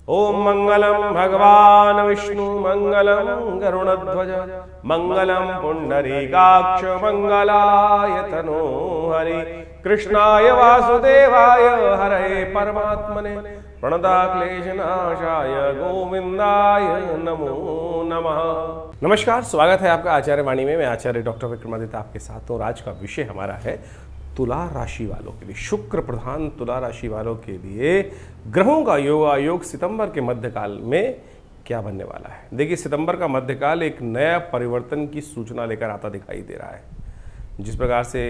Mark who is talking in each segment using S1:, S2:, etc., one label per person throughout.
S1: ओम मंगलम भगवान विष्णु मंगलम गरुड़ध्वज मंगलम पुंडरीकाक्ष मंगलाय तनो हरि कृष्णाय वासुदेवाय हरे परमात्मने प्रणताक्लेशनाशाय गोविंदाय नमो नमः। नमस्कार, स्वागत है आपका आचार्य वाणी में। मैं आचार्य डॉक्टर विक्रमादित्य आपके साथ हूँ। आज का विषय हमारा है तुला राशि वालों के लिए, शुक्र प्रधान तुला राशि वालों के लिए ग्रहों का योग सितंबर के मध्यकाल में क्या बनने वाला है। देखिए, सितंबर का मध्यकाल एक नया परिवर्तन की सूचना लेकर आता दिखाई दे रहा है। जिस प्रकार से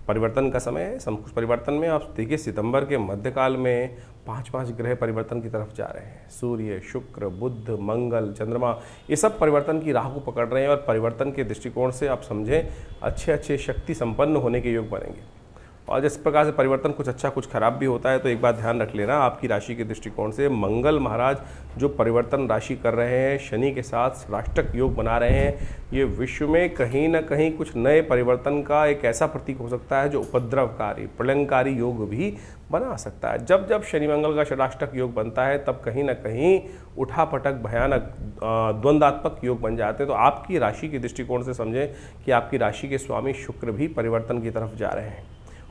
S1: परिवर्तन का समय है, सब कुछ परिवर्तन में, आप देखिए सितंबर के मध्यकाल में 5 ग्रह परिवर्तन की तरफ जा रहे हैं। सूर्य, शुक्र, बुध, मंगल, चंद्रमा, ये सब परिवर्तन की राह को पकड़ रहे हैं और परिवर्तन के दृष्टिकोण से आप समझें अच्छे शक्ति संपन्न होने के योग बनेंगे। और जिस प्रकार से परिवर्तन कुछ अच्छा कुछ खराब भी होता है, तो एक बात ध्यान रख लेना, आपकी राशि के दृष्टिकोण से मंगल महाराज जो परिवर्तन राशि कर रहे हैं, शनि के साथ राष्ट्रक योग बना रहे हैं, ये विश्व में कहीं ना कहीं कुछ नए परिवर्तन का एक ऐसा प्रतीक हो सकता है जो उपद्रवकारी प्रलयंकारी योग भी बना सकता है। जब जब शनि मंगल का षडाष्टक योग बनता है, तब कहीं ना कहीं उठापटक भयानक द्वंद्वात्मक योग बन जाते हैं। तो आपकी राशि के दृष्टिकोण से समझें कि आपकी राशि के स्वामी शुक्र भी परिवर्तन की तरफ जा रहे हैं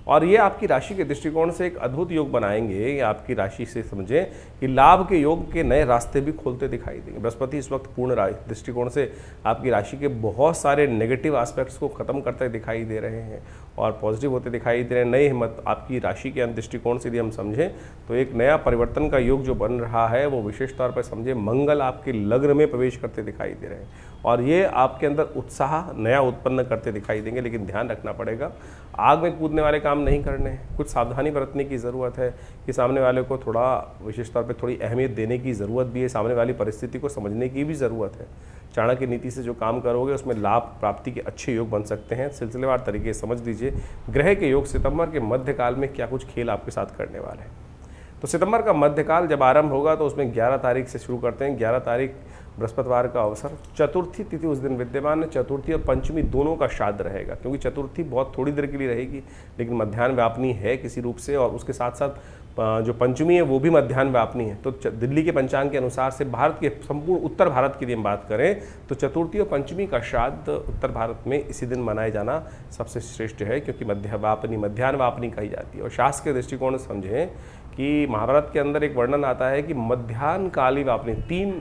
S1: और ये आपकी राशि के दृष्टिकोण से एक अद्भुत योग बनाएंगे। आपकी राशि से समझें कि लाभ के योग के नए रास्ते भी खोलते दिखाई देंगे। बृहस्पति इस वक्त पूर्ण दृष्टिकोण से आपकी राशि के बहुत सारे नेगेटिव एस्पेक्ट्स को खत्म करते दिखाई दे रहे हैं और पॉजिटिव होते दिखाई दे रहे हैं। नई हिम्मत आपकी राशि के दृष्टिकोण से यदि हम समझें तो एक नया परिवर्तन का योग जो बन रहा है, वो विशेष तौर पर समझे मंगल आपके लग्न में प्रवेश करते दिखाई दे रहे हैं और ये आपके अंदर उत्साह नया उत्पन्न करते दिखाई देंगे। लेकिन ध्यान रखना पड़ेगा, आग में कूदने वाले काम नहीं करने हैं। कुछ सावधानी बरतने की ज़रूरत है कि सामने वाले को थोड़ा विशेष तौर पे थोड़ी अहमियत देने की ज़रूरत भी है। सामने वाली परिस्थिति को समझने की भी ज़रूरत है। चाणक्य नीति से जो काम करोगे उसमें लाभ प्राप्ति के अच्छे योग बन सकते हैं। सिलसिलेवार तरीके से समझ लीजिए ग्रह के योग सितंबर के मध्यकाल में क्या कुछ खेल आपके साथ करने वाले हैं। तो सितंबर का मध्यकाल जब आरंभ होगा तो उसमें 11 तारीख से शुरू करते हैं। 11 तारीख बृहस्पतिवार का अवसर, चतुर्थी तिथि उस दिन विद्यमान है। चतुर्थी और पंचमी दोनों का श्राद्ध रहेगा, क्योंकि चतुर्थी बहुत थोड़ी देर के लिए रहेगी लेकिन मध्याह्न व्यापनी है किसी रूप से, और उसके साथ साथ जो पंचमी है वो भी मध्याह्न व्यापनी है। तो दिल्ली के पंचांग के अनुसार से भारत के संपूर्ण उत्तर भारत की यदि हम बात करें तो चतुर्थी और पंचमी का श्राद्ध उत्तर भारत में इसी दिन मनाए जाना सबसे श्रेष्ठ है, क्योंकि मध्याह्न व्यापनी कही जाती है। और शास्त्र के दृष्टिकोण से समझें कि महाभारत के अंदर एक वर्णन आता है कि मध्याह्न काली व्यापनी 3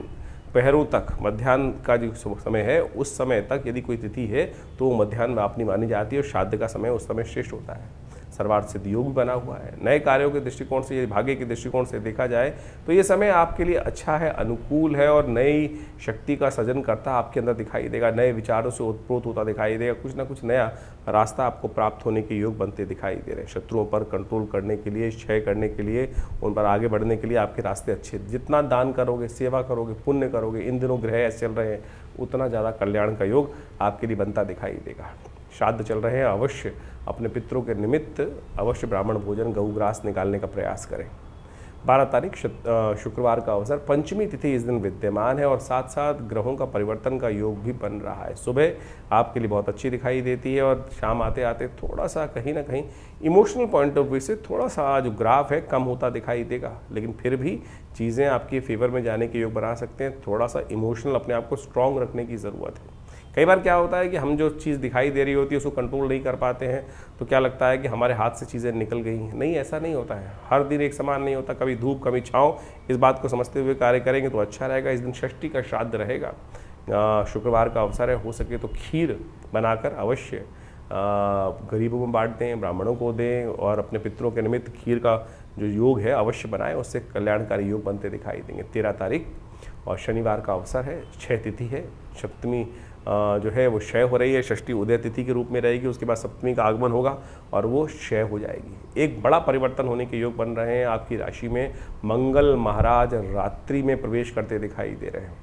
S1: पहरों तक, मध्याह्न का जो समय है उस समय तक यदि कोई तिथि है तो वो मध्याह्न व्यापनी मानी जाती है और श्राद्ध का समय उस समय श्रेष्ठ होता है। सर्वार्थ सिद्ध योग भी बना हुआ है। नए कार्यों के दृष्टिकोण से, यदि भाग्य के दृष्टिकोण से देखा जाए तो ये समय आपके लिए अच्छा है, अनुकूल है और नई शक्ति का सृजन करता आपके अंदर दिखाई देगा। नए विचारों से उत्प्रोत होता दिखाई देगा। कुछ ना कुछ नया रास्ता आपको प्राप्त होने के योग बनते दिखाई दे रहे हैं। शत्रुओं पर कंट्रोल करने के लिए, क्षय करने के लिए, उन पर आगे बढ़ने के लिए आपके रास्ते अच्छे। जितना दान करोगे, सेवा करोगे, पुण्य करोगे, इन दिनों ग्रह ऐसे चल रहे हैं, उतना ज़्यादा कल्याण का योग आपके लिए बनता दिखाई देगा। श्राद्ध चल रहे हैं, अवश्य अपने पितरों के निमित्त अवश्य ब्राह्मण भोजन, गौग्रास निकालने का प्रयास करें। 12 तारीख शुक्रवार का अवसर, पंचमी तिथि इस दिन विद्यमान है और साथ साथ ग्रहों का परिवर्तन का योग भी बन रहा है। सुबह आपके लिए बहुत अच्छी दिखाई देती है और शाम आते आते थोड़ा सा कहीं ना कहीं इमोशनल पॉइंट ऑफ व्यू से थोड़ा सा जो ग्राफ है कम होता दिखाई देगा, लेकिन फिर भी चीज़ें आपके फेवर में जाने के योग बना सकते हैं। थोड़ा सा इमोशनल अपने आप को स्ट्रॉन्ग रखने की ज़रूरत है। कई बार क्या होता है कि हम जो चीज़ दिखाई दे रही होती है उसको कंट्रोल नहीं कर पाते हैं, तो क्या लगता है कि हमारे हाथ से चीज़ें निकल गई हैं। नहीं, ऐसा नहीं होता है। हर दिन एक समान नहीं होता, कभी धूप कभी छाँव। इस बात को समझते हुए कार्य करेंगे तो अच्छा रहेगा। इस दिन षष्ठी का श्राद्ध रहेगा, शुक्रवार का अवसर है। हो सके तो खीर बनाकर अवश्य गरीबों में बांट दें, ब्राह्मणों को दें और अपने पितरों के निमित्त खीर का जो योग है अवश्य बनाएं, उससे कल्याणकारी योग बनते दिखाई देंगे। 13 तारीख और शनिवार का अवसर है, 6 तिथि है। सप्तमी जो है वो क्षय हो रही है, षष्ठी उदय तिथि के रूप में रहेगी, उसके बाद सप्तमी का आगमन होगा और वो क्षय हो जाएगी। एक बड़ा परिवर्तन होने के योग बन रहे हैं। आपकी राशि में मंगल महाराज रात्रि में प्रवेश करते दिखाई दे रहे हैं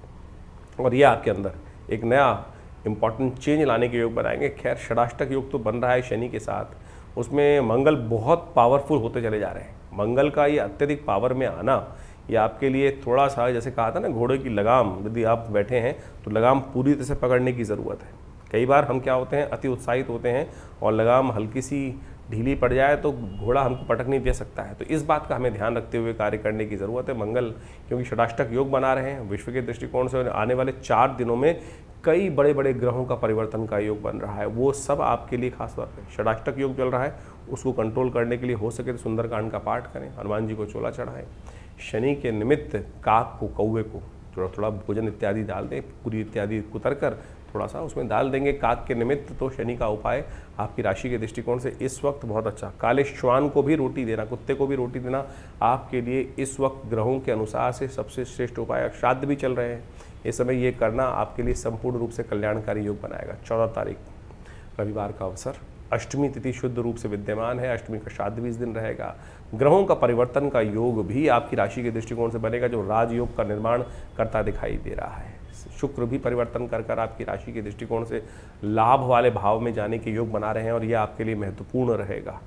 S1: और ये आपके अंदर एक नया इंपॉर्टेंट चेंज लाने के योग बनाएंगे। खैर, षडाष्टक योग तो बन रहा है शनि के साथ, उसमें मंगल बहुत पावरफुल होते चले जा रहे हैं। मंगल का ये अत्यधिक पावर में आना ये आपके लिए थोड़ा सा, जैसे कहा था ना, घोड़े की लगाम यदि आप बैठे हैं तो लगाम पूरी तरह से पकड़ने की ज़रूरत है। कई बार हम क्या होते हैं, अति उत्साहित होते हैं और लगाम हल्की सी ढीली पड़ जाए तो घोड़ा हमको पटक नहीं दे सकता है। तो इस बात का हमें ध्यान रखते हुए कार्य करने की ज़रूरत है। मंगल क्योंकि षडाष्टक योग बना रहे हैं विश्व के दृष्टिकोण से, आने वाले 4 दिनों में कई बड़े बड़े ग्रहों का परिवर्तन का योग बन रहा है, वो सब आपके लिए खास तौर पर षडाष्टक योग चल रहा है, उसको कंट्रोल करने के लिए हो सके तो सुंदरकांड का पाठ करें, हनुमान जी को चोला चढ़ाएं। शनि के निमित्त काक को, कौवे को थोड़ा थोड़ा भोजन इत्यादि डाल दें, पूरी इत्यादि कुतर कर थोड़ा सा उसमें डाल देंगे काक के निमित्त। तो शनि का उपाय आपकी राशि के दृष्टिकोण से इस वक्त बहुत अच्छा। काले श्वान को भी रोटी देना, कुत्ते को भी रोटी देना आपके लिए इस वक्त ग्रहों के अनुसार से सबसे श्रेष्ठ उपाय। श्राद्ध भी चल रहे हैं इस समय, ये करना आपके लिए संपूर्ण रूप से कल्याणकारी योग बनाएगा। 14 तारीख रविवार का अवसर, अष्टमी तिथि शुद्ध रूप से विद्यमान है, अष्टमी का श्राद्ध भी इस दिन रहेगा। ग्रहों का परिवर्तन का योग भी आपकी राशि के दृष्टिकोण से बनेगा, जो राजयोग का निर्माण करता दिखाई दे रहा है। शुक्र भी परिवर्तन कर आपकी राशि के दृष्टिकोण से लाभ वाले भाव में जाने के योग बना रहे हैं और यह आपके लिए महत्वपूर्ण रहेगा।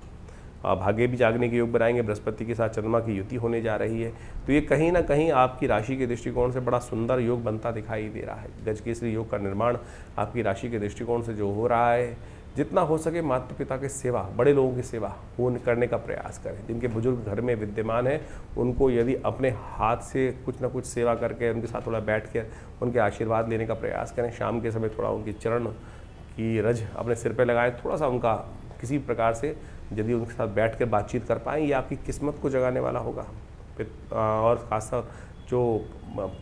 S1: भाग्य भी जागने के योग बनाएंगे, बृहस्पति के साथ चंद्रमा की युति होने जा रही है, तो ये कहीं ना कहीं आपकी राशि के दृष्टिकोण से बड़ा सुंदर योग बनता दिखाई दे रहा है। गजकेसरी योग का निर्माण आपकी राशि के दृष्टिकोण से जो हो रहा है, जितना हो सके माता पिता की सेवा, बड़े लोगों की सेवा वो करने का प्रयास करें। जिनके बुजुर्ग घर में विद्यमान है उनको यदि अपने हाथ से कुछ ना कुछ सेवा करके उनके साथ थोड़ा बैठ कर उनके आशीर्वाद लेने का प्रयास करें। शाम के समय थोड़ा उनके चरण की रज अपने सिर पे लगाएं, थोड़ा सा उनका किसी प्रकार से यदि उनके साथ बैठ कर बातचीत कर पाएँ, ये आपकी किस्मत को जगाने वाला होगा। और खासतौर जो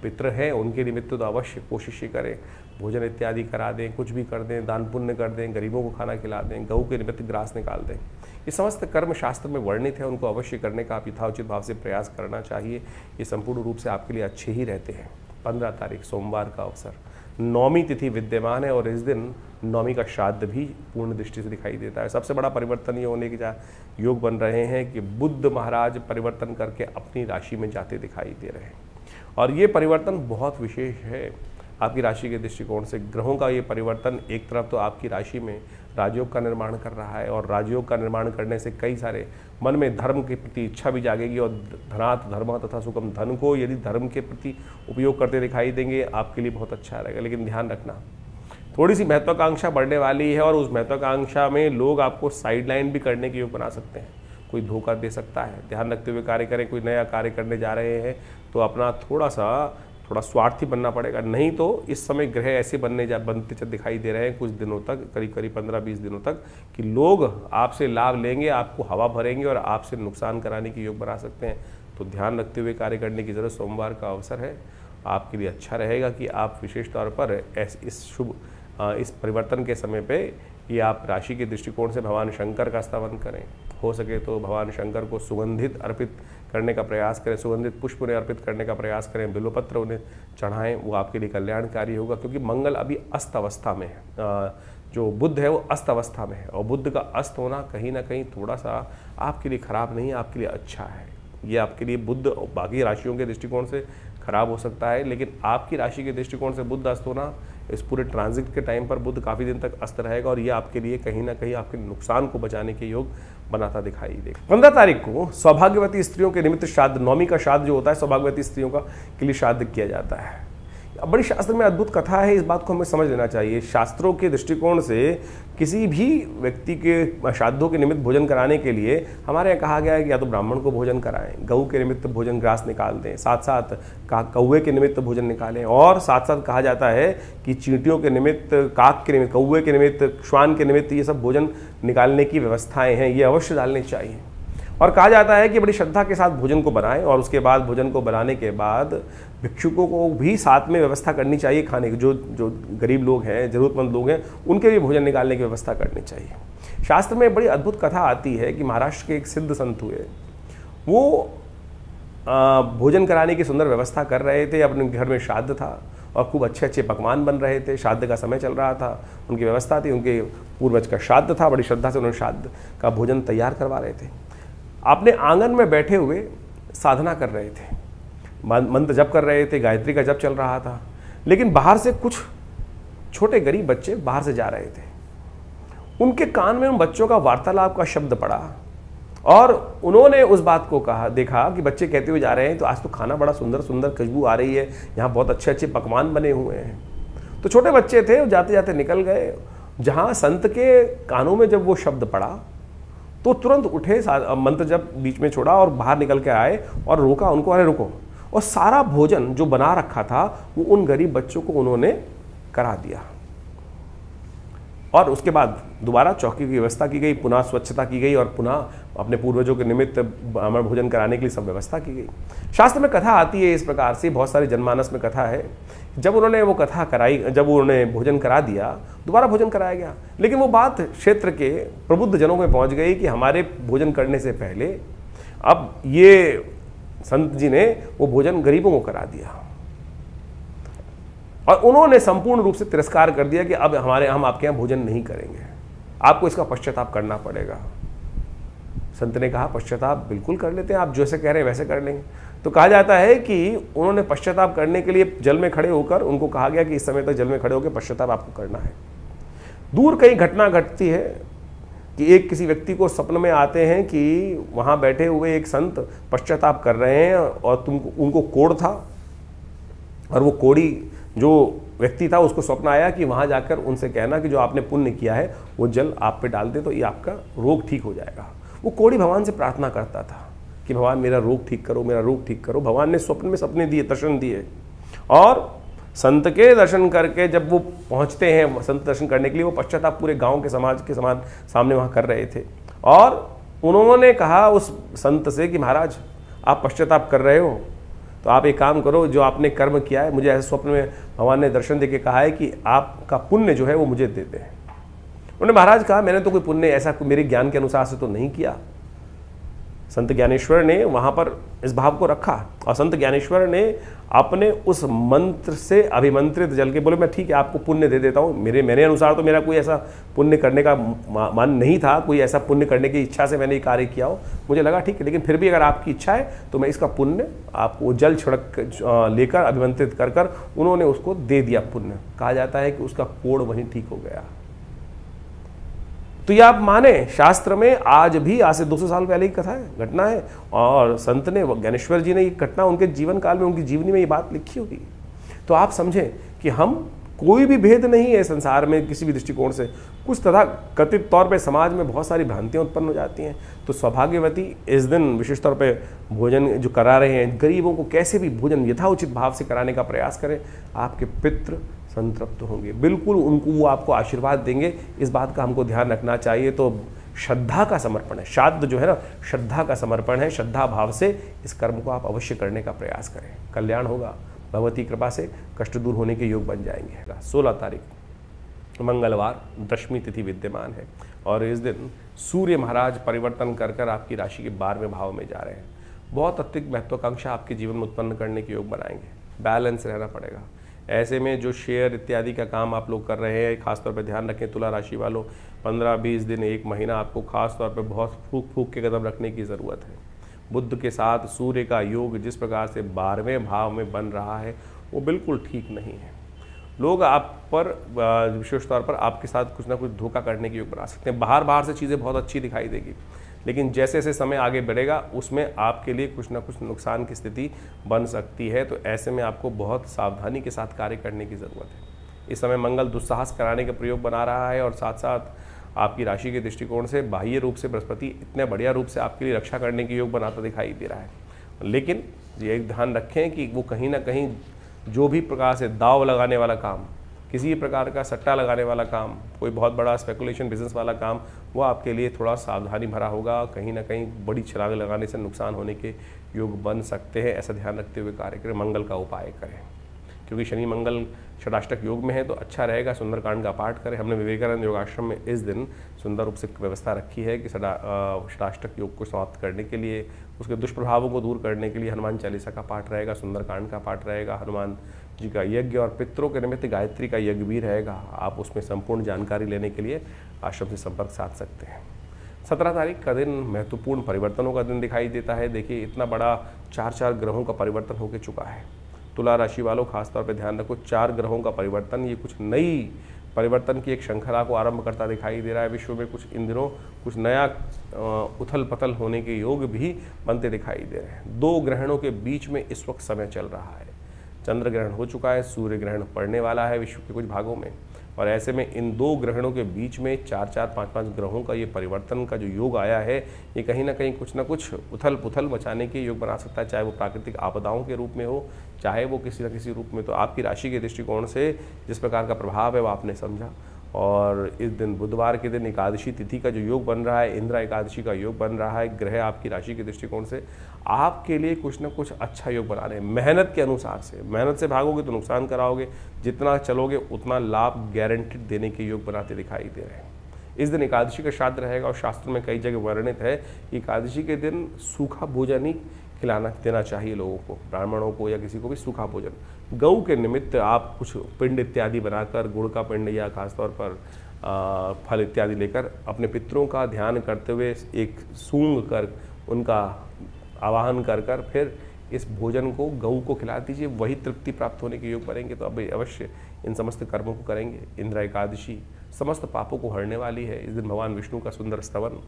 S1: पितृ हैं उनके निमित्त तो अवश्य कोशिश ही करें, भोजन इत्यादि करा दें, कुछ भी कर दें, दान पुण्य कर दें, गरीबों को खाना खिला दें, गऊ के निमित्त ग्रास निकाल दें। ये समस्त कर्म शास्त्र में वर्णित है, उनको अवश्य करने का आप यथाउचित भाव से प्रयास करना चाहिए। ये संपूर्ण रूप से आपके लिए अच्छे ही रहते हैं। 15 तारीख सोमवार का अवसर, नौमी तिथि विद्यमान है और इस दिन नौमी का श्राद्ध भी पूर्ण दृष्टि से दिखाई देता है। सबसे बड़ा परिवर्तन ये होने के योग बन रहे हैं कि बुद्ध महाराज परिवर्तन करके अपनी राशि में जाते दिखाई दे रहे हैं और ये परिवर्तन बहुत विशेष है आपकी राशि के दृष्टिकोण से। ग्रहों का ये परिवर्तन एक तरफ तो आपकी राशि में राजयोग का निर्माण कर रहा है और राजयोग का निर्माण करने से कई सारे मन में धर्म के प्रति इच्छा भी जागेगी और धनात् धर्म तथा सुगम धन को यदि धर्म के प्रति उपयोग करते दिखाई देंगे आपके लिए बहुत अच्छा रहेगा। लेकिन ध्यान रखना, थोड़ी सी महत्वाकांक्षा बढ़ने वाली है और उस महत्वाकांक्षा में लोग आपको साइडलाइन भी करने के योग बना सकते हैं। कोई धोखा दे सकता है, ध्यान रखते हुए कार्य करें। कोई नया कार्य करने जा रहे हैं तो अपना थोड़ा स्वार्थी बनना पड़ेगा, नहीं तो इस समय ग्रह ऐसे बनते दिखाई दे रहे हैं कुछ दिनों तक, करीब 15-20 दिनों तक, कि लोग आपसे लाभ लेंगे, आपको हवा भरेंगे और आपसे नुकसान कराने के योग बना सकते हैं। तो ध्यान रखते हुए कार्य करने की ज़रूरत। सोमवार का अवसर है, आपके लिए अच्छा रहेगा कि आप विशेष तौर पर इस परिवर्तन के समय पे कि आप राशि के दृष्टिकोण से भगवान शंकर का स्तवन करें। हो सके तो भगवान शंकर को सुगंधित अर्पित करने का प्रयास करें, सुगंधित पुष्प उन्हें अर्पित करने का प्रयास करें, बिल्वपत्र उन्हें चढ़ाएं, वो आपके लिए कल्याणकारी होगा। क्योंकि मंगल अभी अस्त अवस्था में है, जो बुध है वो अस्त अवस्था में है और बुध का अस्त होना कहीं ना कहीं थोड़ा सा आपके लिए खराब नहीं, आपके लिए अच्छा है। ये आपके लिए बुध बाकी राशियों के दृष्टिकोण से खराब हो सकता है, लेकिन आपकी राशि के दृष्टिकोण से बुध अस्त होना, इस पूरे ट्रांजिट के टाइम पर बुध काफ़ी दिन तक अस्त रहेगा और ये आपके लिए कहीं ना कहीं आपके नुकसान को बचाने के योग बनाता दिखाई देगा। 15 तारीख को सौभाग्यवती स्त्रियों के निमित्त श्राद्ध, नौमी का श्राद्ध जो होता है सौभाग्यवती स्त्रियों का के लिए श्राद्ध किया जाता है। बड़ी शास्त्र में अद्भुत कथा है, इस बात को हमें समझ लेना चाहिए। शास्त्रों के दृष्टिकोण से किसी भी व्यक्ति के श्राद्धों के निमित्त भोजन कराने के लिए हमारे यहाँ कहा गया है कि या तो ब्राह्मण को भोजन कराएं, गऊ के निमित्त भोजन ग्रास निकाल दें, साथ साथ कौवे के निमित्त भोजन निकालें और साथ साथ कहा जाता है कि चींटियों के निमित्त, काक के निमित्त, कौवे के निमित्त, श्वान के निमित्त ये सब भोजन निकालने की व्यवस्थाएँ हैं, ये अवश्य डालनी चाहिए। और कहा जाता है कि बड़ी श्रद्धा के साथ भोजन को बनाएं और उसके बाद भोजन को बनाने के बाद भिक्षुकों को भी साथ में व्यवस्था करनी चाहिए खाने की। जो गरीब लोग हैं, ज़रूरतमंद लोग हैं, उनके भी भोजन निकालने की व्यवस्था करनी चाहिए। शास्त्र में बड़ी अद्भुत कथा आती है कि महाराष्ट्र के एक सिद्ध संत हुए, वो भोजन कराने की सुंदर व्यवस्था कर रहे थे। अपने घर में श्राद्ध था और खूब अच्छे अच्छे पकवान बन रहे थे, श्राद्ध का समय चल रहा था, उनकी व्यवस्था थी, उनके पूर्वज का श्राद्ध था, बड़ी श्रद्धा से उन्होंने श्राद्ध का भोजन तैयार करवा रहे थे। अपने आंगन में बैठे हुए साधना कर रहे थे, मंत्र जप कर रहे थे, गायत्री का जप चल रहा था, लेकिन बाहर से कुछ छोटे गरीब बच्चे बाहर से जा रहे थे। उनके कान में उन बच्चों का वार्तालाप का शब्द पड़ा और उन्होंने उस बात को देखा कि बच्चे कहते हुए जा रहे हैं तो आज तो खाना बड़ा सुंदर सुंदर खुशबू आ रही है, यहाँ बहुत अच्छे अच्छे पकवान बने हुए हैं। तो छोटे बच्चे थे, जाते जाते निकल गए। जहाँ संत के कानों में जब वो शब्द पड़ा तो तुरंत उठे, मंत्र जब बीच में छोड़ा और बाहर निकल के आए और रोका उनको, अरे रुको, और सारा भोजन जो बना रखा था वो उन गरीब बच्चों को उन्होंने करा दिया। और उसके बाद दोबारा चौकी की व्यवस्था की गई, पुनः स्वच्छता की गई और पुनः अपने पूर्वजों के निमित्त अमर भोजन कराने के लिए सब व्यवस्था की गई। शास्त्र में कथा आती है इस प्रकार से, बहुत सारी जनमानस में कथा है, जब उन्होंने वो कथा कराई, जब उन्होंने भोजन करा दिया, दोबारा भोजन कराया गया, लेकिन वो बात क्षेत्र के प्रबुद्ध जनों में पहुंच गई कि हमारे भोजन करने से पहले अब ये संत जी ने वो भोजन गरीबों को करा दिया और उन्होंने संपूर्ण रूप से तिरस्कार कर दिया कि अब हम आपके यहाँ भोजन नहीं करेंगे, आपको इसका पश्चाताप करना पड़ेगा। संत ने कहा पश्चाताप बिल्कुल कर लेते हैं, आप जैसे कह रहे हैं वैसे कर लेंगे। तो कहा जाता है कि उन्होंने पश्चाताप करने के लिए जल में खड़े होकर उनको कहा गया कि इस समय तक जल में खड़े होकर पश्चाताप आपको करना है। दूर कई घटना घटती है कि एक किसी व्यक्ति को सपन में आते हैं कि वहाँ बैठे हुए एक संत पश्चाताप कर रहे हैं और उनको कोढ़ था, और वो कोढ़ी जो व्यक्ति था उसको स्वप्न आया कि वहाँ जाकर उनसे कहना कि जो आपने पुण्य किया है वो जल आप पे डाल दे तो ये आपका रोग ठीक हो जाएगा। वो कोढ़ी भगवान से प्रार्थना करता था कि भगवान मेरा रोग ठीक करो, मेरा रोग ठीक करो। भगवान ने स्वप्न में सपने दिए, दर्शन दिए, और संत के दर्शन करके जब वो पहुँचते हैं संत दर्शन करने के लिए, वो पश्चाताप पूरे गाँव के समाज के सामने वहाँ कर रहे थे। और उन्होंने कहा उस संत से कि महाराज आप पश्चाताप कर रहे हो तो आप एक काम करो, जो आपने कर्म किया है, मुझे ऐसे स्वप्न में भगवान ने दर्शन देके कहा है कि आपका पुण्य जो है वो मुझे दे दें। उन्होंने महाराज कहा मैंने तो कोई पुण्य ऐसा मेरे ज्ञान के अनुसार से तो नहीं किया। संत ज्ञानेश्वर ने वहाँ पर इस भाव को रखा और संत ज्ञानेश्वर ने अपने उस मंत्र से अभिमंत्रित जल के बोले मैं ठीक है आपको पुण्य दे देता हूँ, मेरे अनुसार तो मेरा कोई ऐसा पुण्य करने का मन नहीं था, कोई ऐसा पुण्य करने की इच्छा से मैंने ये कार्य किया हो, मुझे लगा ठीक है, लेकिन फिर भी अगर आपकी इच्छा है तो मैं इसका पुण्य आपको जल छिड़क लेकर अभिमंत्रित कर कर उन्होंने उसको दे दिया पुण्य। कहा जाता है कि उसका कोढ़ वहीं ठीक हो गया। तो ये आप माने शास्त्र में आज से 200 साल पहले की कथा है, घटना है, और संत ने ज्ञानेश्वर जी ने ये घटना उनके जीवन काल में, उनकी जीवनी में ये बात लिखी होगी। तो आप समझें कि हम कोई भी भेद नहीं है संसार में किसी भी दृष्टिकोण से। कुछ तथा कथित तौर पे समाज में बहुत सारी भ्रांतियाँ उत्पन्न हो जाती हैं। तो सौभाग्यवती इस दिन विशेष तौर पे भोजन जो करा रहे हैं गरीबों को, कैसे भी भोजन यथाउचित भाव से कराने का प्रयास करें, आपके पितृ संतृप्त होंगे, बिल्कुल उनको वो आपको आशीर्वाद देंगे। इस बात का हमको ध्यान रखना चाहिए। तो श्रद्धा का समर्पण है, श्राद्ध जो है ना श्रद्धा का समर्पण है। श्रद्धा भाव से इस कर्म को आप अवश्य करने का प्रयास करें, कल्याण होगा। भगवती कृपा से कष्ट दूर होने के योग बन जाएंगे। 16 तारीख मंगलवार दशमी तिथि विद्यमान है और इस दिन सूर्य महाराज परिवर्तन कर कर आपकी राशि के 12वें भाव में जा रहे हैं। बहुत अत्यधिक महत्वाकांक्षा आपके जीवन में उत्पन्न करने के योग बनाएंगे। बैलेंस रहना पड़ेगा। ऐसे में जो शेयर इत्यादि का काम आप लोग कर रहे हैं, खासतौर पर ध्यान रखें तुला राशि वालों, 15-20 दिन 1 महीना आपको खास तौर पर बहुत फूक के कदम रखने की ज़रूरत है। बुध के साथ सूर्य का योग जिस प्रकार से 12वें भाव में बन रहा है वो बिल्कुल ठीक नहीं है। लोग आप पर विशेष तौर पर आपके साथ कुछ ना कुछ धोखा करने की योग बना सकते हैं। बाहर से चीज़ें बहुत अच्छी दिखाई देगी, लेकिन जैसे जैसे समय आगे बढ़ेगा उसमें आपके लिए कुछ ना कुछ नुकसान की स्थिति बन सकती है। तो ऐसे में आपको बहुत सावधानी के साथ कार्य करने की ज़रूरत है। इस समय मंगल दुस्साहस कराने का प्रयोग बना रहा है और साथ साथ आपकी राशि के दृष्टिकोण से बाह्य रूप से बृहस्पति इतने बढ़िया रूप से आपके लिए रक्षा करने की योग बनाता दिखाई दे रहा है। लेकिन ये ध्यान रखें कि वो कहीं ना कहीं जो भी प्रकार से दाव लगाने वाला काम, किसी प्रकार का सट्टा लगाने वाला काम, कोई बहुत बड़ा स्पेकुलेशन बिजनेस वाला काम, वो आपके लिए थोड़ा सावधानी भरा होगा। कहीं ना कहीं बड़ी छलांग लगाने से नुकसान होने के योग बन सकते हैं। ऐसा ध्यान रखते हुए कार्य करें, मंगल का उपाय करें। क्योंकि शनि मंगल षडाष्टक योग में है तो अच्छा रहेगा सुंदरकांड का पाठ करें। हमने विवेकानंद योगाश्रम में इस दिन सुंदर रूप से व्यवस्था रखी है कि षडाष्टक योग को समाप्त करने के लिए, उसके दुष्प्रभावों को दूर करने के लिए हनुमान चालीसा का पाठ रहेगा, सुंदरकांड का पाठ रहेगा, हनुमान जी का यज्ञ और पितरों के निमित्त गायत्री का यज्ञ भी रहेगा। आप उसमें संपूर्ण जानकारी लेने के लिए आश्रम से संपर्क साध सकते हैं। 17 तारीख का दिन महत्वपूर्ण परिवर्तनों का दिन दिखाई देता है। देखिए इतना बड़ा 4 ग्रहों का परिवर्तन होकर चुका है। तुला राशि वालों खासतौर पर ध्यान रखो, 4 ग्रहों का परिवर्तन, ये कुछ नई परिवर्तन की एक श्रृंखला को आरंभ करता दिखाई दे रहा है। विश्व में कुछ इन दिनों कुछ नया उथल पथल होने के योग भी बनते दिखाई दे रहे हैं। 2 ग्रहणों के बीच में इस वक्त समय चल रहा है। चंद्र ग्रहण हो चुका है, सूर्य ग्रहण पड़ने वाला है विश्व के कुछ भागों में। और ऐसे में इन दो ग्रहणों के बीच में 4-4, 5-5 ग्रहों का ये परिवर्तन का जो योग आया है, ये कहीं ना कहीं कुछ ना कुछ उथल पुथल मचाने के योग बना सकता है, चाहे वो प्राकृतिक आपदाओं के रूप में हो, चाहे वो किसी न किसी रूप में। तो आपकी राशि के दृष्टिकोण से जिस प्रकार का प्रभाव है वो आपने समझा। और इस दिन बुधवार के दिन एकादशी तिथि का जो योग बन रहा है, इंदिरा एकादशी का योग बन रहा है, ग्रह आपकी राशि के दृष्टिकोण से आपके लिए कुछ ना कुछ अच्छा योग बना रहे हैं। मेहनत के अनुसार से, मेहनत से भागोगे तो नुकसान कराओगे, जितना चलोगे उतना लाभ गारंटेड देने के योग बनाते दिखाई दे रहे हैं। इस दिन एकादशी का श्राद्ध रहेगा और शास्त्र में कई जगह वर्णित है कि एकादशी के दिन सूखा भोजन ही खिलाना देना चाहिए लोगों को, ब्राह्मणों को या किसी को भी सूखा भोजन। गऊ के निमित्त आप कुछ पिंड इत्यादि बनाकर, गुड़ का पिंड या खासतौर पर फल इत्यादि लेकर अपने पितरों का ध्यान करते हुए एक सूंघ कर उनका आवाहन कर कर फिर इस भोजन को गऊ को खिला दीजिए, वही तृप्ति प्राप्त होने के योग बनेंगे। तो अब अवश्य इन समस्त कर्मों को करेंगे। इंदिरा एकादशी समस्त पापों को हरने वाली है। इस दिन भगवान विष्णु का सुंदर स्तवन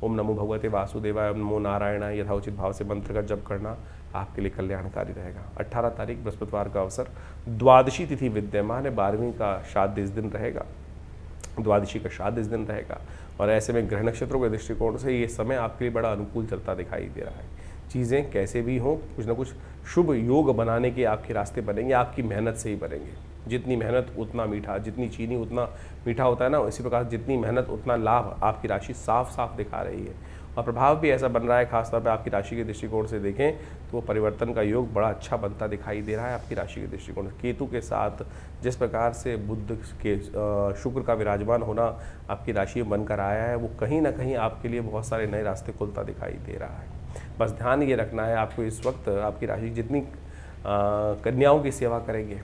S1: ओम नमो भगवते वासुदेवाय, ओम नमो नारायणाय यथाउचित भाव से मंत्र का जप करना आपके लिए कल्याणकारी रहेगा। 18 तारीख बृहस्पतिवार का अवसर, द्वादशी तिथि विद्यमान है, 12वीं का श्राद्ध इस दिन रहेगा, द्वादशी का श्राद्ध इस दिन रहेगा। और ऐसे में ग्रह नक्षत्रों के दृष्टिकोण से ये समय आपके लिए बड़ा अनुकूल चलता दिखाई दे रहा है। चीज़ें कैसे भी हों, कुछ ना कुछ शुभ योग बनाने के आपके रास्ते बनेंगे, आपकी मेहनत से ही बनेंगे। जितनी मेहनत उतना मीठा, जितनी चीनी उतना मीठा होता है ना, इसी प्रकार जितनी मेहनत उतना लाभ आपकी राशि साफ साफ दिखा रही है। और प्रभाव भी ऐसा बन रहा है, खासतौर पे आपकी राशि के दृष्टिकोण से देखें तो वो परिवर्तन का योग बड़ा अच्छा बनता दिखाई दे रहा है आपकी राशि के दृष्टिकोण से। केतु के साथ जिस प्रकार से बुध के शुक्र का विराजमान होना आपकी राशि में बनकर आया है, वो कहीं ना कहीं आपके लिए बहुत सारे नए रास्ते खुलता दिखाई दे रहा है। बस ध्यान ये रखना है आपको, इस वक्त आपकी राशि जितनी कन्याओं की सेवा करेंगे,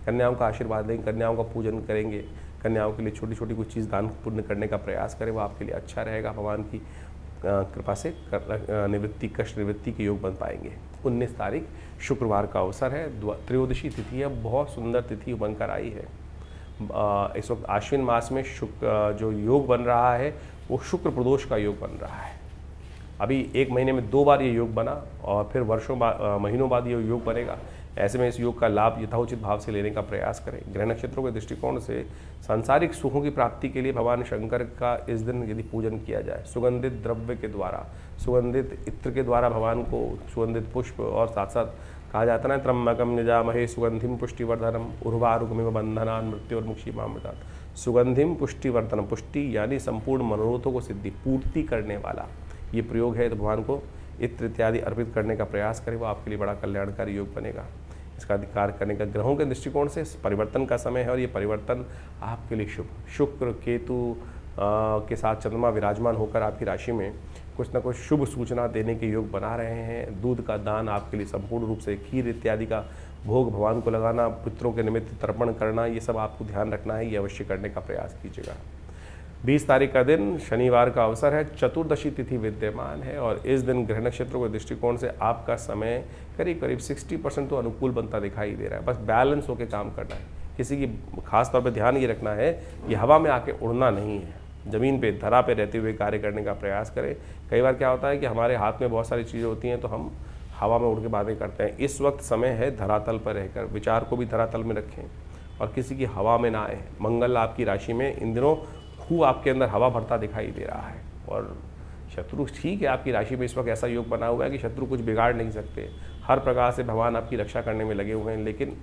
S1: कन्याओं का आशीर्वाद लेंगे, कन्याओं का पूजन करेंगे, कन्याओं के लिए छोटी छोटी कुछ चीज़ दान पुण्य करने का प्रयास करें, वो आपके लिए अच्छा रहेगा। भगवान की कृपा से निवृत्ति, कष्ट निवृत्ति के योग बन पाएंगे। 19 तारीख शुक्रवार का अवसर है, त्रयोदशी तिथि है, बहुत सुंदर तिथि बनकर आई है। इस वक्त आश्विन मास में शुक्र जो योग बन रहा है वो शुक्र प्रदोष का योग बन रहा है। अभी 1 महीने में 2 बार ये योग बना और फिर महीनों बाद ये योग बनेगा। ऐसे में इस योग का लाभ यथाउचित भाव से लेने का प्रयास करें। ग्रह नक्षत्रों के दृष्टिकोण से सांसारिक सुखों की प्राप्ति के लिए भगवान शंकर का इस दिन यदि पूजन किया जाए, सुगंधित द्रव्य के द्वारा, सुगंधित इत्र के द्वारा भगवान को सुगंधित पुष्प, और साथ साथ कहा जाता है त्र्यंबकम यजामहे सुगंधिम पुष्टिवर्धनम उर्वारुकमिव बंधनान् मृत्योर्मुक्षीमामृतात्। सुगंधिम पुष्टिवर्धनम, पुष्टि यानी संपूर्ण मनोरथों को सिद्धि पूर्ति करने वाला ये प्रयोग है। तो भगवान को इत्र इत्यादि अर्पित करने का प्रयास करें, वो आपके लिए बड़ा कल्याणकारी योग बनेगा। इसका अधिकार करने का ग्रहों के दृष्टिकोण से परिवर्तन का समय है और ये परिवर्तन आपके लिए शुभ। शुक्र केतु के साथ चंद्रमा विराजमान होकर आपकी राशि में कुछ ना कुछ शुभ सूचना देने के योग बना रहे हैं। दूध का दान आपके लिए संपूर्ण रूप से, खीर इत्यादि का भोग भगवान को लगाना, पितरों के निमित्त तर्पण करना, ये सब आपको ध्यान रखना है, ये अवश्य करने का प्रयास कीजिएगा। 20 तारीख का दिन शनिवार का अवसर है, चतुर्दशी तिथि विद्यमान है और इस दिन ग्रह नक्षत्रों के दृष्टिकोण से आपका समय करीब करीब 60% तो अनुकूल बनता दिखाई दे रहा है। बस बैलेंस होकर काम करना है। किसी की खास तौर पे ध्यान ये रखना है कि हवा में आके उड़ना नहीं है, ज़मीन पे धरा पे रहते हुए कार्य करने का प्रयास करें। कई बार क्या होता है कि हमारे हाथ में बहुत सारी चीज़ें होती हैं तो हम हवा में उड़ के बातें करते हैं। इस वक्त समय है धरातल पर रहकर, विचार को भी धरातल में रखें और किसी की हवा में ना आए। मंगल आपकी राशि में इन दिनों खूब आपके अंदर हवा भरता दिखाई दे रहा है और शत्रु ठीक है, आपकी राशि में इस वक्त ऐसा योग बना हुआ है कि शत्रु कुछ बिगाड़ नहीं सकते। हर प्रकार से भगवान आपकी रक्षा करने में लगे हुए हैं, लेकिन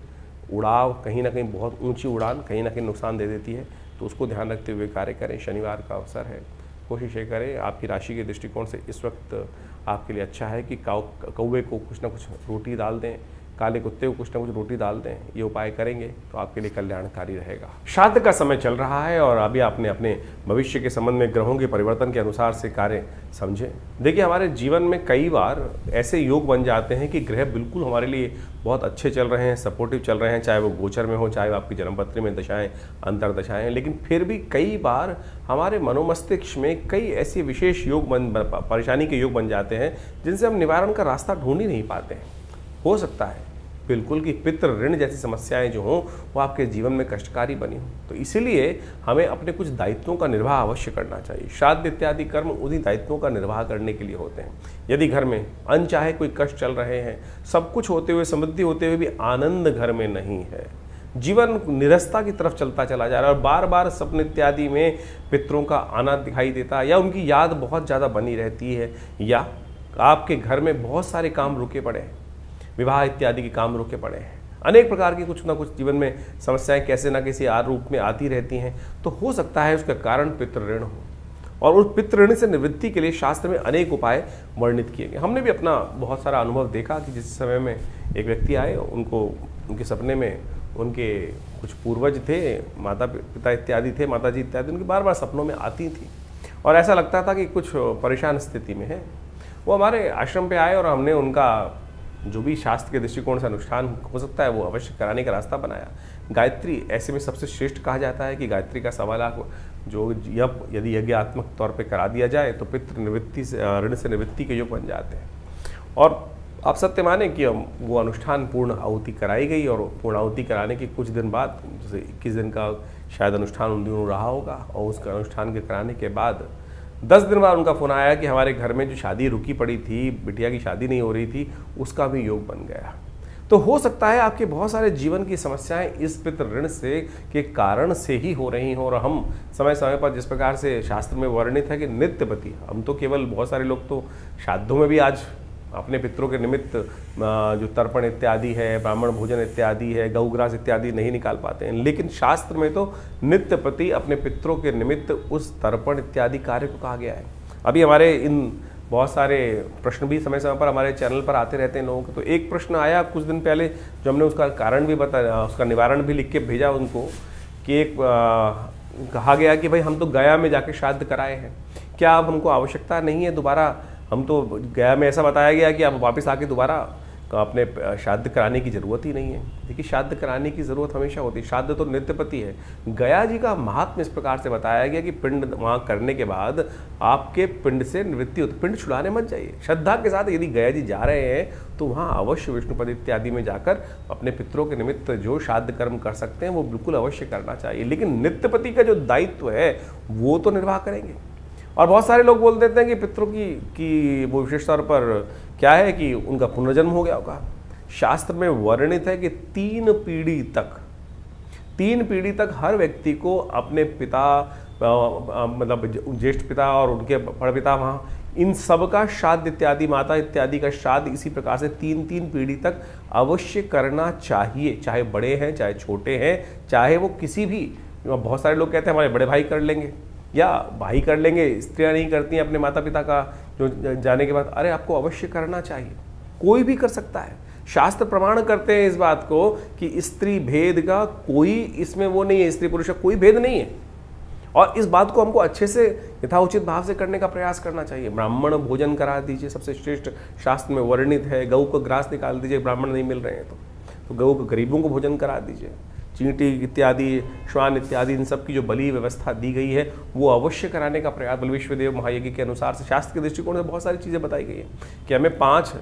S1: उड़ाव कहीं ना कहीं, बहुत ऊंची उड़ान कहीं ना कहीं नुकसान दे देती है, तो उसको ध्यान रखते हुए कार्य करें। शनिवार का अवसर है, कोशिश ये करें आपकी राशि के दृष्टिकोण से इस वक्त आपके लिए अच्छा है कि कौवे को कुछ ना कुछ रोटी डाल दें, काले कुत्ते को कुछ ना कुछ रोटी डाल दें। ये उपाय करेंगे तो आपके लिए कल्याणकारी रहेगा। श्राद्ध का समय चल रहा है और अभी आपने अपने भविष्य के संबंध में ग्रहों के परिवर्तन के अनुसार से कार्य समझें। देखिए, हमारे जीवन में कई बार ऐसे योग बन जाते हैं कि ग्रह बिल्कुल हमारे लिए बहुत अच्छे चल रहे हैं, सपोर्टिव चल रहे हैं, चाहे वो गोचर में हो, चाहे वो आपकी जन्मपत्री में दशाएं, अंतरदशाएं, लेकिन फिर भी कई बार हमारे मनोमस्तिष्क में कई ऐसे विशेष योग परेशानी के योग बन जाते हैं जिनसे हम निवारण का रास्ता ढूंढ ही नहीं पाते हैं। हो सकता है बिल्कुल कि पितृ ऋण जैसी समस्याएं जो हों वो आपके जीवन में कष्टकारी बनी हों, तो इसीलिए हमें अपने कुछ दायित्वों का निर्वाह अवश्य करना चाहिए। श्राद्ध इत्यादि कर्म उन्हीं दायित्वों का निर्वाह करने के लिए होते हैं। यदि घर में अनचाहे कोई कष्ट चल रहे हैं, सब कुछ होते हुए, समृद्धि होते हुए भी आनंद घर में नहीं है, जीवन निरस्ता की तरफ चलता चला जा रहा है और बार बार सपने इत्यादि में पितरों का आना दिखाई देता है, या उनकी याद बहुत ज़्यादा बनी रहती है, या आपके घर में बहुत सारे काम रुके पड़े हैं, विवाह इत्यादि के काम रुके पड़े हैं, अनेक प्रकार की कुछ ना कुछ जीवन में समस्याएं कैसे ना किसी रूप में आती रहती हैं, तो हो सकता है उसका कारण पितृ ऋण हो। और उस पितृ ऋण से निवृत्ति के लिए शास्त्र में अनेक उपाय वर्णित किए गए। हमने भी अपना बहुत सारा अनुभव देखा कि जिस समय में एक व्यक्ति आए, उनके सपने में उनके कुछ पूर्वज थे, माता पिता इत्यादि थे, माता जी इत्यादि, उनकी बार बार सपनों में आती थी और ऐसा लगता था कि कुछ परेशान स्थिति में है। वो हमारे आश्रम पे आए और हमने उनका जो भी शास्त्र के दृष्टिकोण से अनुष्ठान हो सकता है वो अवश्य कराने का रास्ता बनाया। गायत्री ऐसे में सबसे श्रेष्ठ कहा जाता है कि गायत्री का 1.25 लाख जो यदि यज्ञात्मक तौर पे करा दिया जाए तो पितृ निवृत्ति से, ऋण से निवृत्ति के योग बन जाते हैं। और आप सत्य माने कि वो अनुष्ठान पूर्ण आहुति कराई गई और पूर्ण आहुति कराने के कुछ दिन बाद, जैसे 21 दिन का शायद अनुष्ठान उन दिनों रहा होगा, और उसका अनुष्ठान के कराने के बाद 10 दिन बाद उनका फोन आया कि हमारे घर में जो शादी रुकी पड़ी थी, बिटिया की शादी नहीं हो रही थी, उसका भी योग बन गया। तो हो सकता है आपके बहुत सारे जीवन की समस्याएं इस पितृ ऋण से के कारण से ही हो रही हों, और हम समय समय पर जिस प्रकार से शास्त्र में वर्णित है कि नित्यपति, हम तो केवल बहुत सारे लोग तो श्राद्धों में भी आज अपने पितरों के निमित्त जो तर्पण इत्यादि है, ब्राह्मण भोजन इत्यादि है, गौग्रास इत्यादि नहीं निकाल पाते हैं, लेकिन शास्त्र में तो नित्यपति अपने पितरों के निमित्त उस तर्पण इत्यादि कार्य को कहा गया है। अभी हमारे इन बहुत सारे प्रश्न भी समय समय पर हमारे चैनल पर आते रहते हैं लोगों को। तो एक प्रश्न आया कुछ दिन पहले जो हमने उसका कारण भी बताया, उसका निवारण भी लिख के भेजा उनको, कि एक कहा गया कि भाई हम तो गया में जाके श्राद्ध कराए हैं, क्या अब हमको आवश्यकता नहीं है दोबारा, हम तो गया में ऐसा बताया गया कि आप वापस आके दोबारा अपने श्राद्ध कराने की ज़रूरत ही नहीं है। देखिए, श्राद्ध कराने की ज़रूरत हमेशा होती है, श्राद्ध तो नित्यपति है। गया जी का महात्म्य इस प्रकार से बताया गया कि पिंड वहाँ करने के बाद आपके पिंड से निवृत्ति होती, पिंड छुड़ाने मत जाइए। श्रद्धा के साथ यदि गया जी जा रहे हैं तो वहाँ अवश्य विष्णुपद इत्यादि में जाकर अपने पितरों के निमित्त जो श्राद्ध कर्म कर सकते हैं वो बिल्कुल अवश्य करना चाहिए, लेकिन नित्यपति का जो दायित्व है वो तो निर्वाह करेंगे। और बहुत सारे लोग बोल देते हैं कि पितरों की वो विशेष तौर पर क्या है कि उनका पुनर्जन्म हो गया होगा। शास्त्र में वर्णित है कि 3 पीढ़ी तक हर व्यक्ति को अपने पिता, मतलब ज्येष्ठ पिता और उनके परपिता, वहाँ इन सब का श्राद्ध इत्यादि, माता इत्यादि का श्राद्ध इसी प्रकार से 3 पीढ़ी तक अवश्य करना चाहिए, चाहे बड़े हैं चाहे छोटे हैं, चाहे वो किसी भी, बहुत सारे लोग कहते हैं हमारे बड़े भाई कर लेंगे या भाई कर लेंगे, स्त्रियां नहीं करती हैं अपने माता पिता का जो जाने के बाद। अरे आपको अवश्य करना चाहिए, कोई भी कर सकता है। शास्त्र प्रमाण करते हैं इस बात को कि स्त्री भेद का कोई इसमें वो नहीं है, स्त्री पुरुष का कोई भेद नहीं है, और इस बात को हमको अच्छे से यथाउचित भाव से करने का प्रयास करना चाहिए। ब्राह्मण भोजन करा दीजिए, सबसे श्रेष्ठ शास्त्र में वर्णित है। गऊ को ग्रास निकाल दीजिए, ब्राह्मण नहीं मिल रहे हैं तो गऊ को गरीबों को भोजन करा दीजिए। चींटी इत्यादि, श्वान इत्यादि, इन सब की जो बलि व्यवस्था दी गई है वो अवश्य कराने का प्रयास। बल विश्वदेव महायज्ञ के अनुसार से शास्त्र के दृष्टिकोण से बहुत सारी चीज़ें बताई गई है कि हमें 5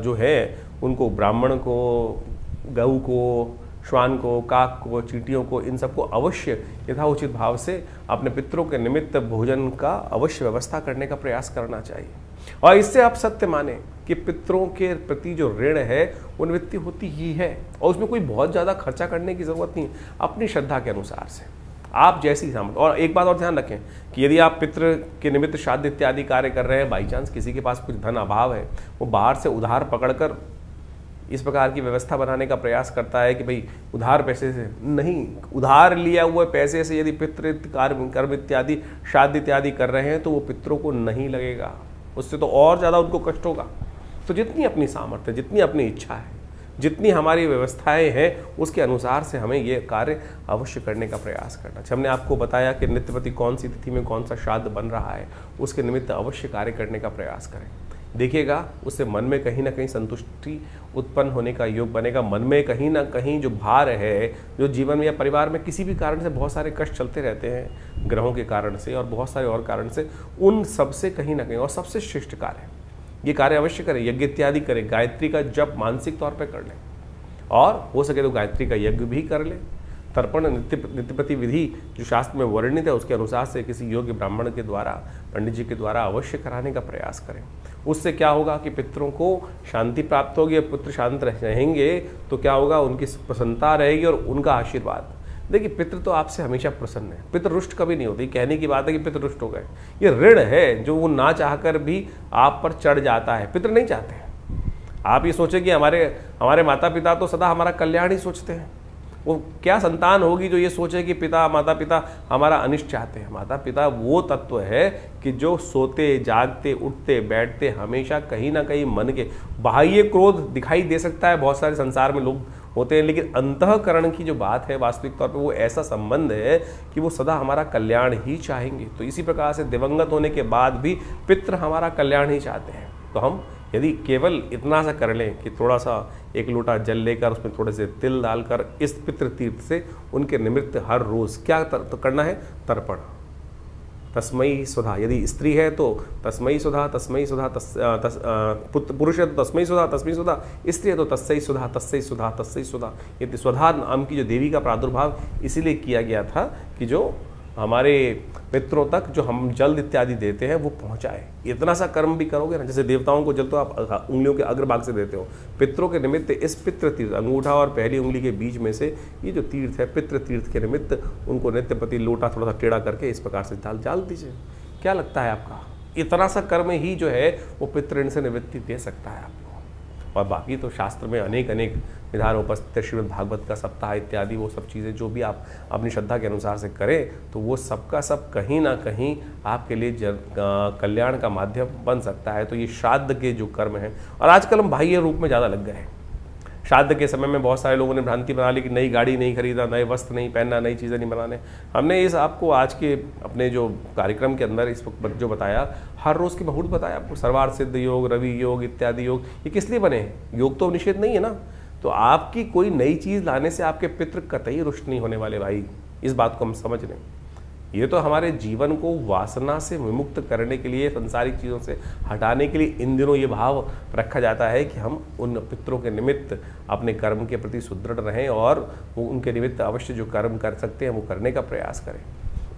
S1: जो है उनको, ब्राह्मण को, गऊ को, श्वान को, काक को, चींटियों को, इन सबको अवश्य यथाउचित भाव से अपने पितरों के निमित्त भोजन का अवश्य व्यवस्था करने का प्रयास करना चाहिए। और इससे आप सत्य माने कि पितरों के प्रति जो ऋण है वो निवृत्ति होती ही है, और उसमें कोई बहुत ज़्यादा खर्चा करने की ज़रूरत नहीं, अपनी श्रद्धा के अनुसार से आप जैसी सामर्थ्य। और एक बात और ध्यान रखें कि यदि आप पितृ के निमित्त श्राद्ध इत्यादि कार्य कर रहे हैं, बाई चांस किसी के पास कुछ धन अभाव है, वो बाहर से उधार पकड़कर इस प्रकार की व्यवस्था बनाने का प्रयास करता है कि भाई उधार पैसे से नहीं, उधार लिया हुए पैसे से यदि पितृ कर्म इत्यादि श्राद्ध इत्यादि कर रहे हैं तो वो पितरों को नहीं लगेगा, उससे तो और ज़्यादा उनको कष्ट होगा। तो जितनी अपनी सामर्थ्य, जितनी अपनी इच्छा है, जितनी हमारी व्यवस्थाएं हैं, उसके अनुसार से हमें ये कार्य अवश्य करने का प्रयास करना चाहिए। हमने आपको बताया कि नित्यपति कौन सी तिथि में कौन सा श्राद्ध बन रहा है, उसके निमित्त अवश्य कार्य करने का प्रयास करें। देखिएगा उससे मन में कहीं ना कहीं संतुष्टि उत्पन्न होने का योग बनेगा। मन में कहीं ना कहीं जो भार है, जो जीवन में या परिवार में किसी भी कारण से बहुत सारे कष्ट चलते रहते हैं, ग्रहों के कारण से और बहुत सारे और कारण से, उन सबसे कहीं ना कहीं, और सबसे श्रेष्ठ कार्य ये कार्य अवश्य करें, यज्ञ इत्यादि करें, गायत्री का जप मानसिक तौर पर कर लें, और हो सके तो गायत्री का यज्ञ भी कर लें। तर्पण नित्यपति विधि जो शास्त्र में वर्णित है उसके अनुसार से किसी योग्य ब्राह्मण के द्वारा, पंडित जी के द्वारा अवश्य कराने का प्रयास करें। उससे क्या होगा कि पितरों को शांति प्राप्त होगी, और पुत्र शांत रहेंगे तो क्या होगा, उनकी प्रसन्नता रहेगी और उनका आशीर्वाद। देखिए, पितृ तो आपसे हमेशा प्रसन्न है, पितृ रुष्ट कभी नहीं होती। कहने की बात है कि पितृ रुष्ट हो गए, ये ऋण है जो वो ना चाहकर भी आप पर चढ़ जाता है। पितृ नहीं चाहते हैं। आप ये सोचें कि हमारे माता पिता तो सदा हमारा कल्याण ही सोचते हैं। वो क्या संतान होगी जो ये सोचे कि माता पिता हमारा अनिष्ट चाहते हैं। माता पिता वो तत्व है कि जो सोते जागते उठते बैठते हमेशा कहीं ना कहीं मन के बाह्य क्रोध दिखाई दे सकता है, बहुत सारे संसार में लोग होते हैं, लेकिन अंतःकरण की जो बात है वास्तविक तौर पे वो ऐसा संबंध है कि वो सदा हमारा कल्याण ही चाहेंगे। तो इसी प्रकार से दिवंगत होने के बाद भी पितृ हमारा कल्याण ही चाहते हैं। तो हम यदि केवल इतना सा कर लें कि थोड़ा सा एक लोटा जल लेकर उसमें थोड़े से तिल डालकर इस पितृ तीर्थ से उनके निमित्त हर रोज क्या तो करना है, तर्पण। तस्मयी सुधा, यदि स्त्री है तो तस्मयी सुधा, तस्मयी सुधा, पुरुष है तो तस्मयी सुधा, तस्मयी सुधा, स्त्री है तो तस्सई सुधा, तस्सई सुधा, तस्सई सुधा। ये स्वधा नाम की जो देवी का प्रादुर्भाव इसीलिए किया गया था कि जो हमारे पितरों तक जो हम जल इत्यादि देते हैं वो पहुंचाए। इतना सा कर्म भी करोगे ना, जैसे देवताओं को जल तो आप उंगलियों के अग्रभाग से देते हो, पितरों के निमित्त इस पितृ तीर्थ, अंगूठा और पहली उंगली के बीच में से ये जो तीर्थ है पितृ तीर्थ के निमित्त उनको नित्य प्रति लोटा थोड़ा सा टेढ़ा करके इस प्रकार से डाल दीजिए। क्या लगता है आपका, इतना सा कर्म ही जो है वो पितृ से निवृत्ति दे सकता है आपको। और बाकी तो शास्त्र में अनेक विधान उपस्थित है, श्रीमद् भागवत का सप्ताह इत्यादि, वो सब चीज़ें जो भी आप अपनी श्रद्धा के अनुसार से करें तो वो सबका सब कहीं ना कहीं आपके लिए कल्याण का माध्यम बन सकता है। तो ये श्राद्ध के जो कर्म हैं, और आजकल हम बाह्य रूप में ज़्यादा लग गए हैं। श्राद्ध के समय में बहुत सारे लोगों ने भ्रांति बना ली कि नई गाड़ी नहीं खरीदा, नए वस्त्र नहीं पहनना, नई चीज़ें नहीं बनाने। हमने इस आपको आज के अपने जो कार्यक्रम के अंदर इस वक्त जो बताया, हर रोज़ की मुहूर्त बताया आपको, सर्वार्थ सिद्ध योग, रवि योग इत्यादि योग, ये किस लिए बने हैं? योग तो निषेध नहीं है ना। तो आपकी कोई नई चीज़ लाने से आपके पितृ कतई रुष्ट नहीं होने वाले भाई, इस बात को हम समझ लें। ये तो हमारे जीवन को वासना से विमुक्त करने के लिए, संसारिक चीज़ों से हटाने के लिए इन दिनों ये भाव रखा जाता है कि हम उन पितरों के निमित्त अपने कर्म के प्रति सुदृढ़ रहें और वो उनके निमित्त अवश्य जो कर्म कर सकते हैं वो करने का प्रयास करें।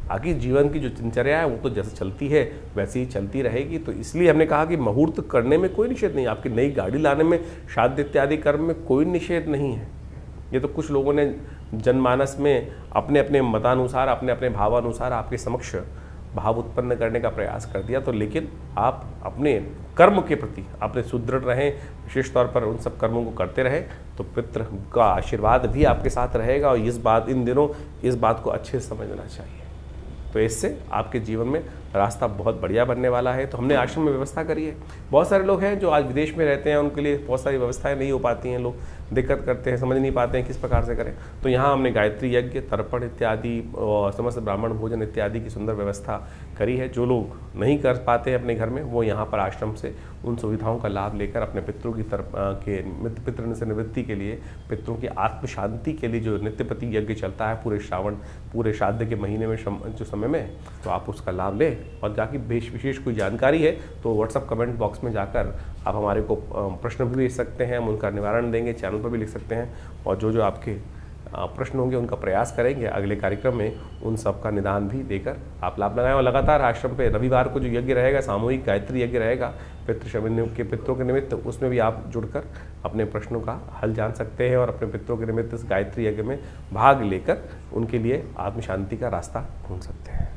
S1: बाकी जीवन की जो दिनचर्या है वो तो जैसे चलती है वैसे ही चलती रहेगी। तो इसलिए हमने कहा कि मुहूर्त करने में कोई निषेध नहीं, आपकी नई गाड़ी लाने में, श्राद्ध इत्यादि कर्म में कोई निषेध नहीं है। ये तो कुछ लोगों ने जनमानस में अपने अपने मतानुसार, अपने अपने भावानुसार आपके समक्ष भाव उत्पन्न करने का प्रयास कर दिया। तो लेकिन आप अपने कर्म के प्रति अपने सुदृढ़ रहें, विशेष तौर पर उन सब कर्मों को करते रहें तो पितृ का आशीर्वाद भी आपके साथ रहेगा। और इन दिनों इस बात को अच्छे से समझना चाहिए। तो इससे आपके जीवन में रास्ता बहुत बढ़िया बनने वाला है। तो हमने आश्रम में व्यवस्था करी है। बहुत सारे लोग हैं जो आज विदेश में रहते हैं, उनके लिए बहुत सारी व्यवस्थाएं नहीं हो पाती हैं, लोग दिक्कत करते हैं, समझ नहीं पाते हैं किस प्रकार से करें। तो यहाँ हमने गायत्री यज्ञ, तर्पण इत्यादि और समस्त ब्राह्मण भोजन इत्यादि की सुंदर व्यवस्था करी है। जो लोग नहीं कर पाते हैं अपने घर में, वो यहाँ पर आश्रम से उन सुविधाओं का लाभ लेकर अपने पितरों की पितृ से निवृत्ति के लिए, पितरों की आत्म शांति के लिए जो नित्य प्रति यज्ञ चलता है पूरे श्राद्ध के महीने में जो समय में, तो आप उसका लाभ लें। और जाकि विशेष कोई जानकारी है तो व्हाट्सअप कमेंट बॉक्स में जाकर आप हमारे को प्रश्न भी भेज सकते हैं, हम उनका निवारण देंगे, चैनल पर भी लिख सकते हैं। और जो आपके प्रश्न होंगे उनका प्रयास करेंगे अगले कार्यक्रम में उन सब का निदान भी देकर आप लाभ लगाएं। और लगातार आश्रम पे रविवार को जो यज्ञ रहेगा, सामूहिक गायत्री यज्ञ रहेगा पितरों के निमित्त, उसमें भी आप जुड़कर अपने प्रश्नों का हल जान सकते हैं और अपने पितरों के निमित्त इस गायत्री यज्ञ में भाग लेकर उनके लिए आत्म शांति का रास्ता ढूंढ सकते हैं।